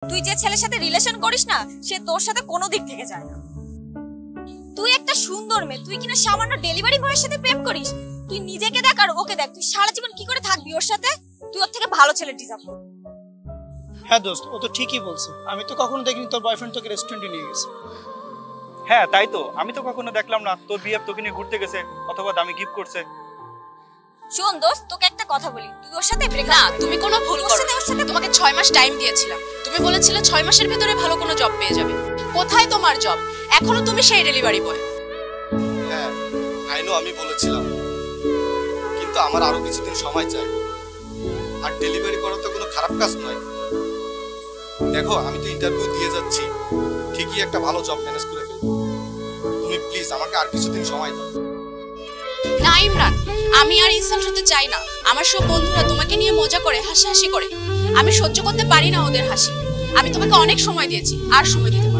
তুই যে ছেলের সাথে রিলেশন করিস না, সে তোর সাথে কোনো দিক থেকে যায় না। তুই একটা সুন্দর মেয়ে, তুই কিনা সামান্য ডেলিভারি বয়ের সাথে প্রেম করিস। তুই নিজেকে দেখ আর ওকে দেখ, তুই সারা জীবন কি করে থাকবি ওর সাথে? তুই ওর থেকে ভালো ছেলে ডিজার্ভ করবি। হ্যাঁ দোস্ত, ও তো ঠিকই বলছে। আমি তো কখনো দেখিনি তোর বয়ফ্রেন্ড তোকে রেস্টুরেন্টে নিয়ে গেছে। হ্যাঁ তাই তো, আমি তো কখনো দেখলাম না তোর বিয়ে তোকে নিয়ে ঘুরতে গেছে অথবা দামি গিফট করছে। শোন দোস্ত, তোকে একটা কথা বলি, তুই ওর সাথে ব্রেকআপ না, না, তুমি কোনো ভুল করো। তোমাকে 6 মাস টাইম দিয়েছিলাম, তুমি বলেছিলে 6 মাসের ভিতরে ভালো কোনো জব পেয়ে যাবে। কোথায় তোমার জব? এখনো তুমি সেই ডেলিভারি বয়। হ্যাঁ আই নো, আমি বলেছিলাম, কিন্তু আমার আরো কিছুদিন সময় চাই। আর ডেলিভারি করা তো কোনো খারাপ কাজ নয়। দেখো, আমি তো ইন্টারভিউ দিয়ে যাচ্ছি, ঠিকই একটা ভালো জব ম্যানেজ করে ফেলবো। তুমি প্লিজ আমাকে আর কিছুদিন সময় দাও। না ইমরান, আমি আর ইনসাল্ট হতে চাই না। আমার সব বন্ধুরা তোমাকে নিয়ে মজা করে, হাসাহাসি করে। আমি সহ্য করতে পারি না ওদের হাসি। আমি তোমাকে অনেক সময় দিয়েছি, আর সময় দিতে পারবো না।